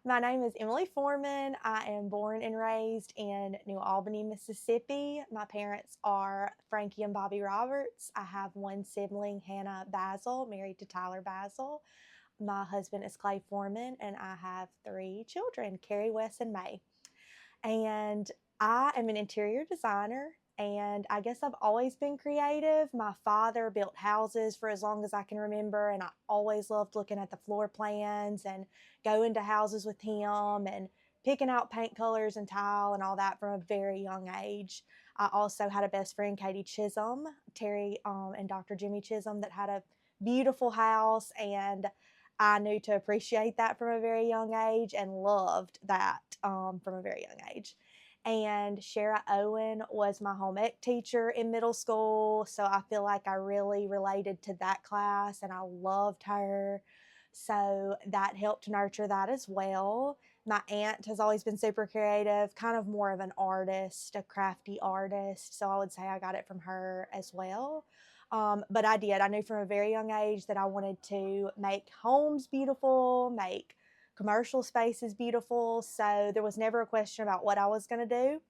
My name is Emily Forman. I am born and raised in New Albany, Mississippi. My parents are Frankie and Bobby Roberts. I have one sibling, Hannah Basil, married to Tyler Basil. My husband is Clay Forman, and I have three children, Carrie, Wes, and May. And I am an interior designer, and I guess I've always been creative. My father built houses for as long as I can remember, and I always loved looking at the floor plans and going to houses with him and picking out paint colors and tile and all that from a very young age. I also had a best friend, Katie Chisholm, Terry and Dr. Jimmy Chisholm, that had a beautiful house, and I knew to appreciate that from a very young age and loved that from a very young age. And Shara Owen was my home ec teacher in middle school, so I feel like I really related to that class and I loved her. So that helped nurture that as well. My aunt has always been super creative, kind of more of an artist, a crafty artist. So I would say I got it from her as well. But I did. I knew from a very young age that I wanted to make homes beautiful, make commercial spaces beautiful. So there was never a question about what I was going to do.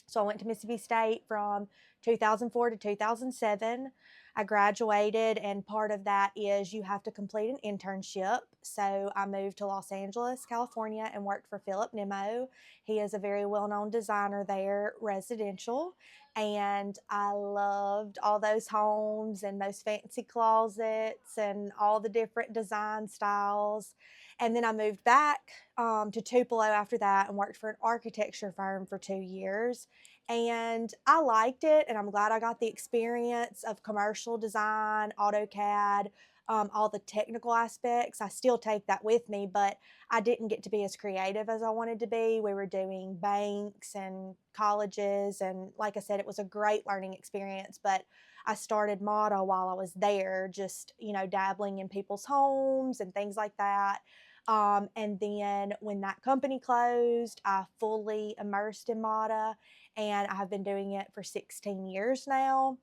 So I went to Mississippi State from 2004 to 2007. I graduated, and part of that is you have to complete an internship. So I moved to Los Angeles, California, and worked for Philip Nemo. He is a very well known designer there, residential. And I loved all those homes and those fancy closets and all the different design styles. And then I moved back to Tupelo after that and worked for an architecture firm for 2 years. And I liked it, and I'm glad I got the experience of commercial design, AutoCAD, all the technical aspects. I still take that with me, but I didn't get to be as creative as I wanted to be. We were doing banks and colleges, and like I said, it was a great learning experience, but I started Moda while I was there, just, dabbling in people's homes and things like that. And then when that company closed, I fully immersed in Moda, and I have been doing it for 16 years now.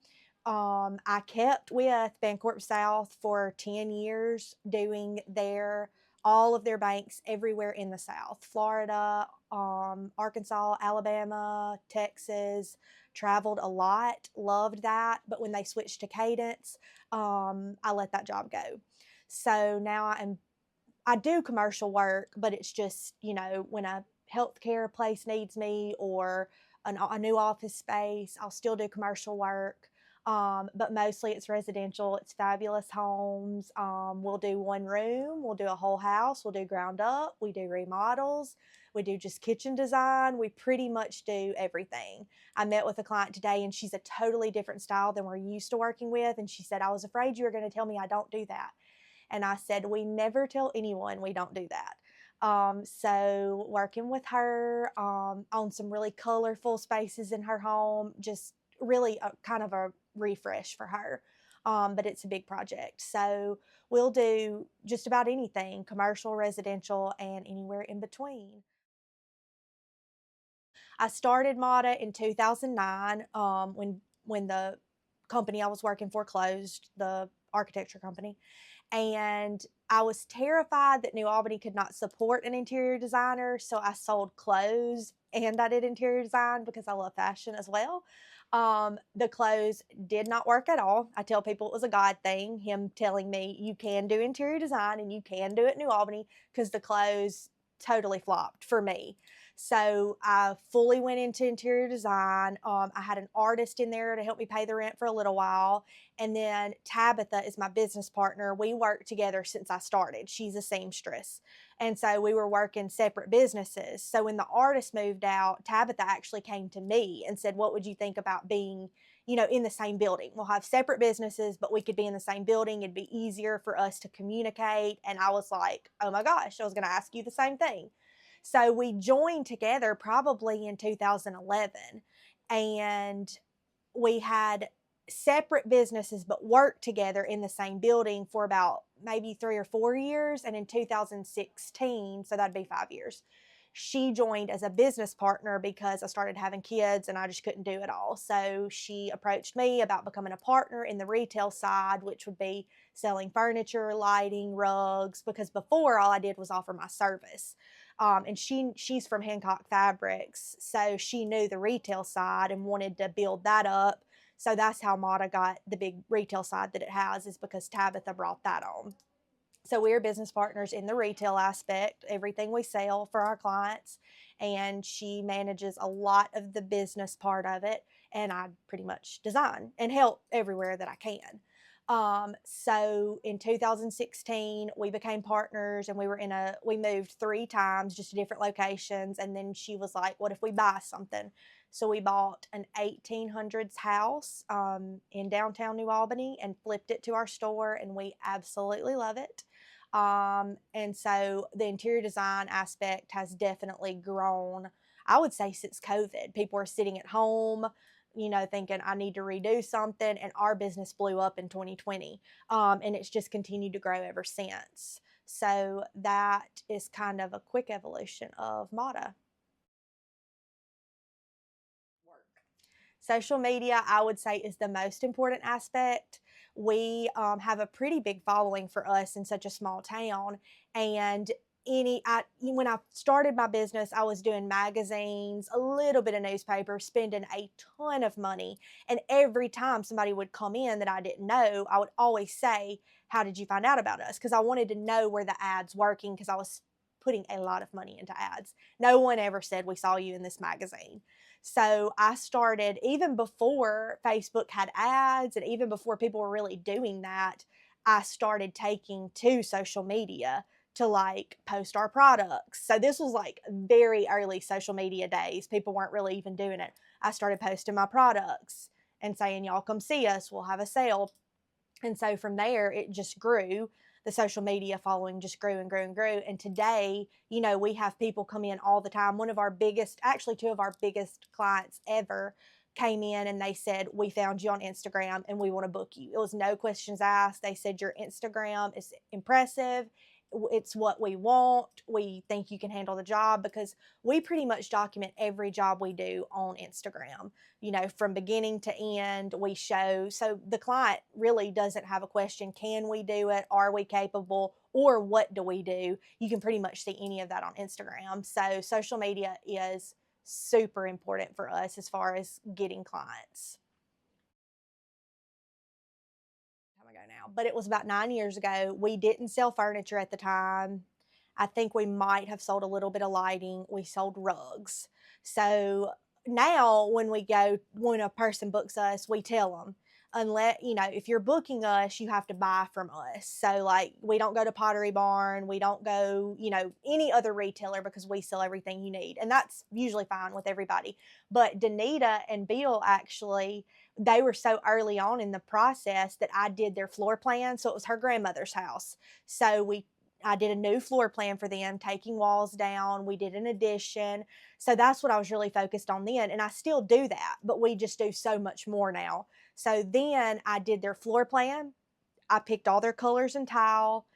I kept with Bancorp South for 10 years doing all of their banks everywhere in the South, Florida, Arkansas, Alabama, Texas. Traveled a lot, loved that. But when they switched to Cadence, I let that job go. So now I do commercial work, but it's just, when a healthcare place needs me or a new office space, I'll still do commercial work. But mostly it's residential. It's fabulous homes. We'll do one room, we'll do a whole house, we'll do ground up, we do remodels, we do just kitchen design. We pretty much do everything. I met with a client today, and she's a totally different style than we're used to working with. And she said, I was afraid you were going to tell me I don't do that. And I said, we never tell anyone we don't do that. So working with her on some really colorful spaces in her home, just really kind of a refresh for her. But it's a big project. So we'll do just about anything, commercial, residential, and anywhere in between. I started Moda in 2009 when the company I was working for closed, the architecture company. And I was terrified that New Albany could not support an interior designer, so I sold clothes and I did interior design because I love fashion as well. The clothes did not work at all. I tell people it was a God thing, him telling me you can do interior design and you can do it in New Albany, because the clothes totally flopped for me. So I fully went into interior design. I had an artist in there to help me pay the rent for a little while. And then Tabitha is my business partner. We worked together since I started. She's a seamstress. And so we were working separate businesses. So when the artist moved out, Tabitha actually came to me and said, what would you think about being, in the same building? We'll have separate businesses, but we could be in the same building. It'd be easier for us to communicate. And I was like, oh my gosh, I was going to ask you the same thing. So we joined together probably in 2011, and we had separate businesses but worked together in the same building for about maybe 3 or 4 years. And in 2016, so that'd be 5 years, she joined as a business partner because I started having kids and I just couldn't do it all. So she approached me about becoming a partner in the retail side, which would be selling furniture, lighting, rugs, because before all I did was offer my service. And she's from Hancock Fabrics, so she knew the retail side and wanted to build that up. So that's how Moda got the big retail side that it has, is because Tabitha brought that on. So we're business partners in the retail aspect, everything we sell for our clients, and she manages a lot of the business part of it, and I pretty much design and help everywhere that I can. So in 2016, we became partners, and we moved 3 times just to different locations. And then she was like, "What if we buy something?" So we bought an 1800s house in downtown New Albany and flipped it to our store, and we absolutely love it. And so the interior design aspect has definitely grown, I would say, since COVID. People are sitting at home, thinking, I need to redo something. And our business blew up in 2020. And it's just continued to grow ever since. So that is kind of a quick evolution of Moda. Social media, I would say, is the most important aspect. We have a pretty big following for us in such a small town, and when I started my business, I was doing magazines, a little bit of newspaper, spending a ton of money. And every time somebody would come in that I didn't know, I would always say, "How did you find out about us?" Because I wanted to know where the ads working, because I was putting a lot of money into ads. No one ever said, "We saw you in this magazine." So I started even before Facebook had ads, and even before people were really doing that. I started taking to social media to like post our products. So this was like very early social media days. People weren't really even doing it. I started posting my products and saying, "Y'all come see us. We'll have a sale." And so from there, it just grew. The social media following just grew and grew and grew. And today, we have people come in all the time. One of our biggest, actually, two of our biggest clients ever came in and they said, "We found you on Instagram and we want to book you." It was no questions asked. They said, "Your Instagram is impressive. It's what we want. We think you can handle the job," because we pretty much document every job we do on Instagram. From beginning to end, we show. So the client really doesn't have a question. Can we do it? Are we capable? Or what do we do? You can pretty much see any of that on Instagram. So social media is super important for us as far as getting clients. Time ago now, but it was about 9 years ago. We didn't sell furniture at the time. I think we might have sold a little bit of lighting. We sold rugs. So now when a person books us, we tell them, unless, if you're booking us, you have to buy from us. So like, we don't go to Pottery Barn. We don't go, any other retailer, because we sell everything you need. And that's usually fine with everybody. But Danita and Bill, actually, they were so early on in the process that I did their floor plan. So it was her grandmother's house. So I did a new floor plan for them, taking walls down. We did an addition. So that's what I was really focused on then. And I still do that, but we just do so much more now. So then I did their floor plan. I picked all their colors and tile,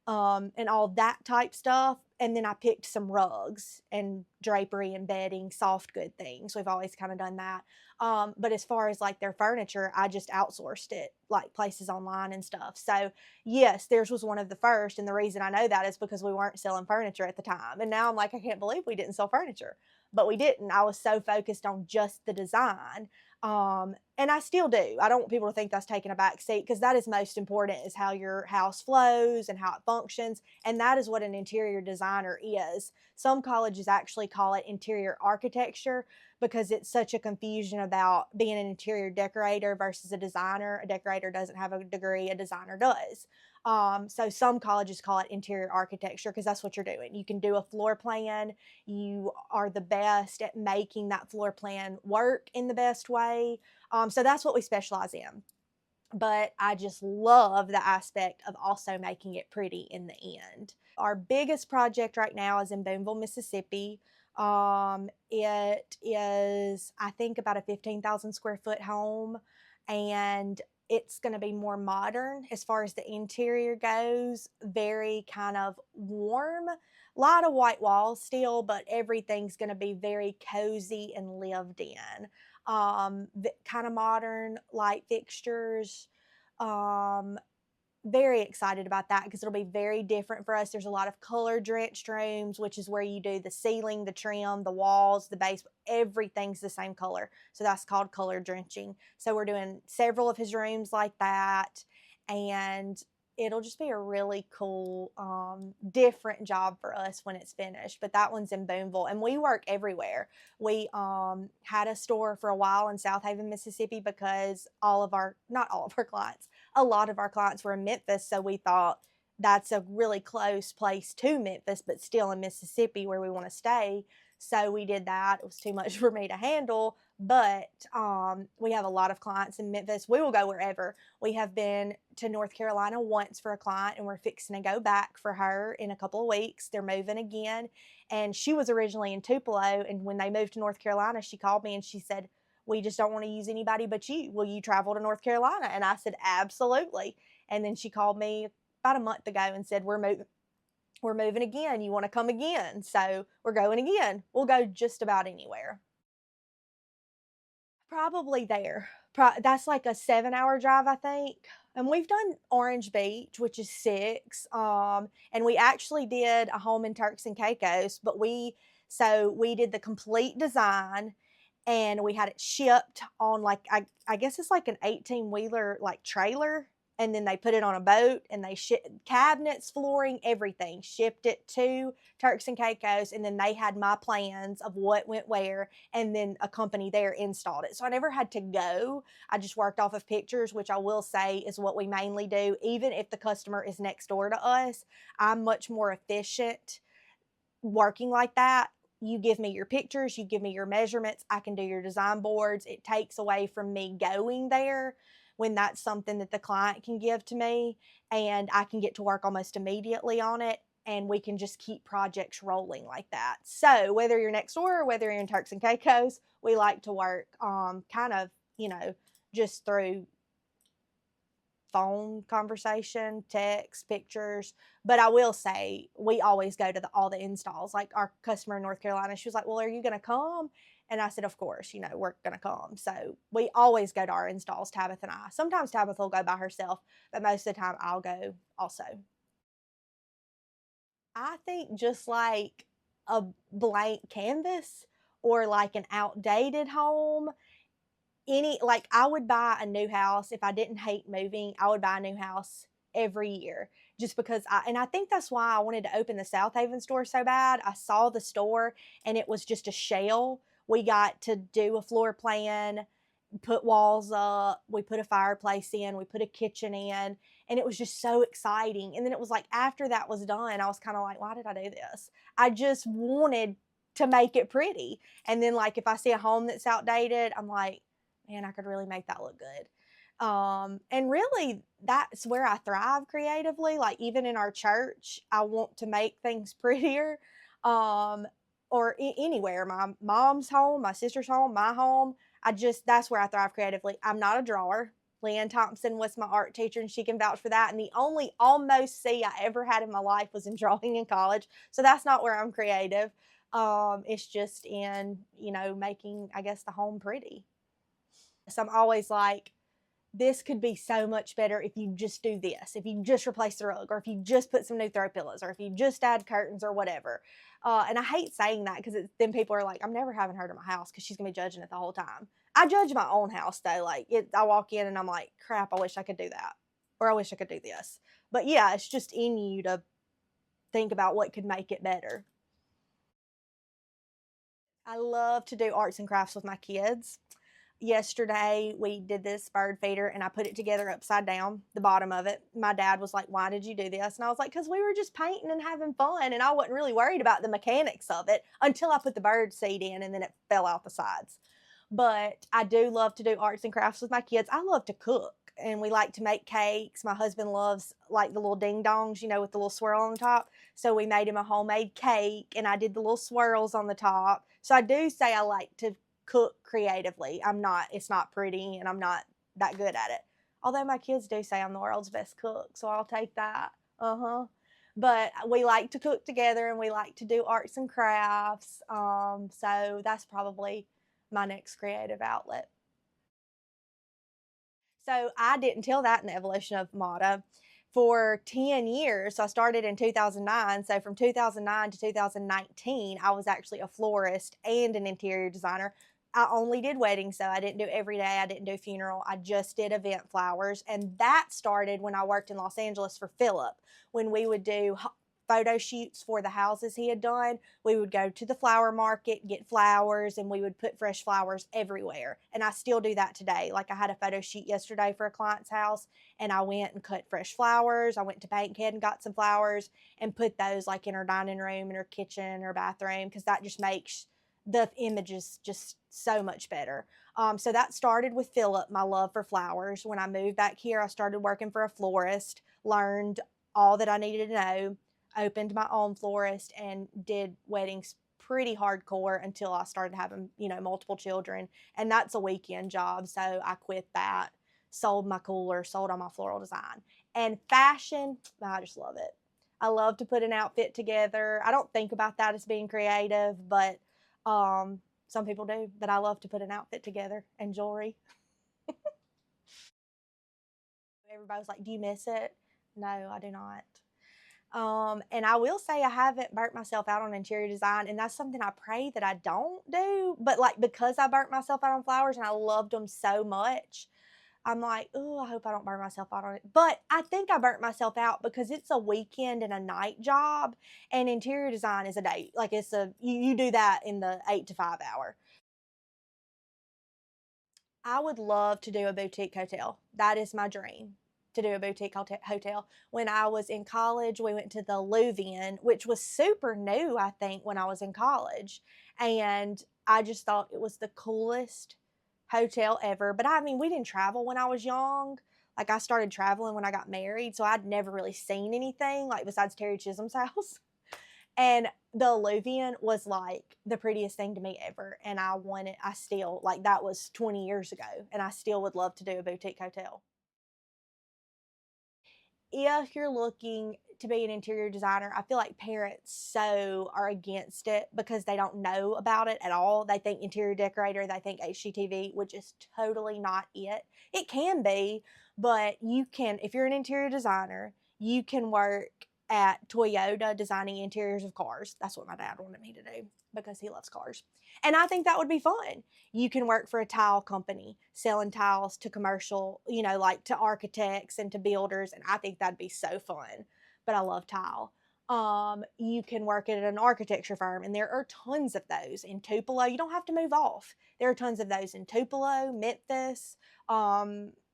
and all that type stuff. And then I picked some rugs and drapery and bedding, soft good things. We've always kind of done that. But as far as like their furniture, I just outsourced it, like places online and stuff. So yes, theirs was one of the first. And the reason I know that is because we weren't selling furniture at the time. And now I'm like, I can't believe we didn't sell furniture. But we didn't. I was so focused on just the design. And I still do. I don't want people to think that's taking a back seat, because that is most important, is how your house flows and how it functions. And that is what an interior designer is. Some colleges actually call it interior architecture, because it's such a confusion about being an interior decorator versus a designer. A decorator doesn't have a degree, a designer does. So some colleges call it interior architecture, because that's what you're doing. You can do a floor plan. You are the best at making that floor plan work in the best way. So that's what we specialize in. But I just love the aspect of also making it pretty in the end. Our biggest project right now is in Boonville, Mississippi. It is, I think, about a 15,000 square foot home, and it's going to be more modern as far as the interior goes. Very kind of warm, a lot of white walls still, but everything's going to be very cozy and lived in. Kind of modern light fixtures. Um, Very excited about that because it'll be very different for us. There's a lot of color drenched rooms, which is where you do the ceiling, the trim, the walls, the base, everything's the same color. So that's called color drenching. So we're doing several of his rooms like that. And it'll just be a really cool, different job for us when it's finished. But that one's in Boonville, and we work everywhere. We had a store for a while in South Haven, Mississippi, because not all of our clients, a lot of our clients were in Memphis, so we thought that's a really close place to Memphis, but still in Mississippi where we want to stay. So we did that. It was too much for me to handle, but we have a lot of clients in Memphis. We will go wherever. We have been to North Carolina once for a client, and we're fixing to go back for her in a couple of weeks. They're moving again, and she was originally in Tupelo, and when they moved to North Carolina, she called me and she said, we just don't want to use anybody but you. Will you travel to North Carolina? And I said, absolutely. And then she called me about a month ago and said, we're moving again. You want to come again? So we're going again. We'll go just about anywhere. Probably there. That's like a 7-hour drive, I think. And we've done Orange Beach, which is 6. And we actually did a home in Turks and Caicos, but we did the complete design and we had it shipped on like I guess it's like an 18-wheeler like trailer, and then they put it on a boat and they shipped cabinets, flooring, everything, shipped it to Turks and Caicos, and then they had my plans of what went where, and then a company there installed it. So I never had to go. I just worked off of pictures, which I will say is what we mainly do. Even if the customer is next door to us, I'm much more efficient working like that. You give me your pictures, you give me your measurements, I can do your design boards. It takes away from me going there when that's something that the client can give to me, and I can get to work almost immediately on it, and we can just keep projects rolling like that. So whether you're next door or whether you're in Turks and Caicos, we like to work kind of, just through phone conversation, text, pictures. But I will say we always go to all the installs. Like our customer in North Carolina, she was like, well, are you going to come? And I said, of course, we're going to come. So we always go to our installs, Tabitha and I. Sometimes Tabitha will go by herself, but most of the time I'll go also. I think just like a blank canvas or like an outdated home, I would buy a new house if I didn't hate moving. I would buy a new house every year just because I think that's why I wanted to open the South Haven store so bad. I saw the store and it was just a shell. We got to do a floor plan, put walls up, we put a fireplace in, we put a kitchen in, and it was just so exciting. And then it was like after that was done, I was kind of like, why did I do this? I just wanted to make it pretty. And then like if I see a home that's outdated, I'm like, man, I could really make that look good. And really, that's where I thrive creatively. Like even in our church, I want to make things prettier. Um, or anywhere, my mom's home, my sister's home, my home. That's where I thrive creatively. I'm not a drawer. Leanne Thompson was my art teacher, and she can vouch for that. And the only almost C I ever had in my life was in drawing in college. So that's not where I'm creative. It's just in, making, I guess, the home pretty. So I'm always like, this could be so much better if you just do this, if you just replace the rug, or if you just put some new throw pillows, or if you just add curtains or whatever. And I hate saying that because then people are like, I'm never having her to my house because she's gonna be judging it the whole time. I judge my own house though. I walk in and I'm like, crap, I wish I could do that, or I wish I could do this. But yeah, it's just in you to think about what could make it better. I love to do arts and crafts with my kids. Yesterday we did this bird feeder and I put it together upside down, the bottom of it. My dad was like, why did you do this? And I was like, because we were just painting and having fun, and I wasn't really worried about the mechanics of it until I put the bird seed in and then it fell out the sides. But I do love to do arts and crafts with my kids. I love to cook, and we like to make cakes. My husband loves like the little ding dongs, with the little swirl on the top. So we made him a homemade cake and I did the little swirls on the top. So I do say I like to cook creatively. It's not pretty and I'm not that good at it. Although my kids do say I'm the world's best cook, so I'll take that. Uh-huh. But we like to cook together and we like to do arts and crafts. So that's probably my next creative outlet. So I didn't tell that in the evolution of Moda. for 10 years. So I started in 2009. So from 2009 to 2019, I was actually a florist and an interior designer. I only did weddings, so I didn't do every day. I didn't do funeral. I just did event flowers. And that started when I worked in Los Angeles for Philip, when we would do photo shoots for the houses he had done. We would go to the flower market, get flowers, and we would put fresh flowers everywhere. And I still do that today. Like I had a photo shoot yesterday for a client's house, and I went and cut fresh flowers. I went to Bankhead and got some flowers and put those like in her dining room, in her kitchen, or bathroom, because that just makes the images just so much better. So that started with Philip, my love for flowers. When I moved back here, I started working for a florist, learned all that I needed to know, opened my own florist, and did weddings pretty hardcore until I started having, multiple children. And that's a weekend job. So I quit that, sold my cooler, sold all my floral design. And fashion, I just love it. I love to put an outfit together. I don't think about that as being creative, but some people do. But I love to put an outfit together and jewelry. Everybody's like, "Do you miss it?" No, I do not. And I will say I haven't burnt myself out on interior design, and that's something I pray that I don't do. But like because I burnt myself out on flowers and I loved them so much, I'm like, oh, I hope I don't burn myself out on it. But I think I burnt myself out because it's a weekend and a night job, and interior design is a day. Like it's you do that in the 8 to 5 hour. I would love to do a boutique hotel. That is my dream, to do a boutique hotel. When I was in college, we went to the Louvian, which was super new, I think, when I was in college. And I just thought it was the coolest hotel ever. But I mean, we didn't travel when I was young. Like I started traveling when I got married, so I'd never really seen anything like besides Terry Chisholm's house. And the Alluvian was like the prettiest thing to me ever. And I still, like, that was 20 years ago. And I still would love to do a boutique hotel. If you're looking to be an interior designer, I feel like parents so are against it because they don't know about it at all. They think interior decorator, they think HGTV, which is totally not it. It can be, but you can, if you're an interior designer, you can work at Toyota designing interiors of cars. That's what my dad wanted me to do because he loves cars. And I think that would be fun. You can work for a tile company selling tiles to commercial, like to architects and to builders. And I think that'd be so fun. But I love tile. You can work at an architecture firm, and there are tons of those in Tupelo. You don't have to move off. There are tons of those in Tupelo, Memphis. I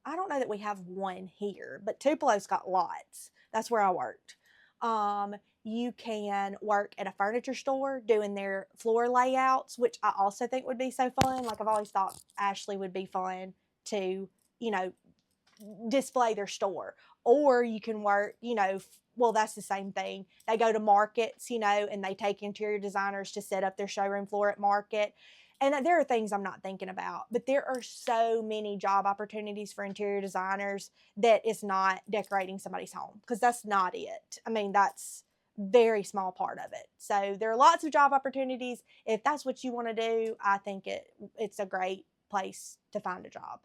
don't know that we have one here, but Tupelo's got lots. That's where I worked. You can work at a furniture store doing their floor layouts, which I also think would be so fun. Like I've always thought Ashley would be fun to, you know, display their store. Or you can work, well, that's the same thing. They go to markets, and they take interior designers to set up their showroom floor at market. And there are things I'm not thinking about, but there are so many job opportunities for interior designers that is not decorating somebody's home, because that's not it. I mean, that's very small part of it. So there are lots of job opportunities. If that's what you want to do, I think it's a great place to find a job.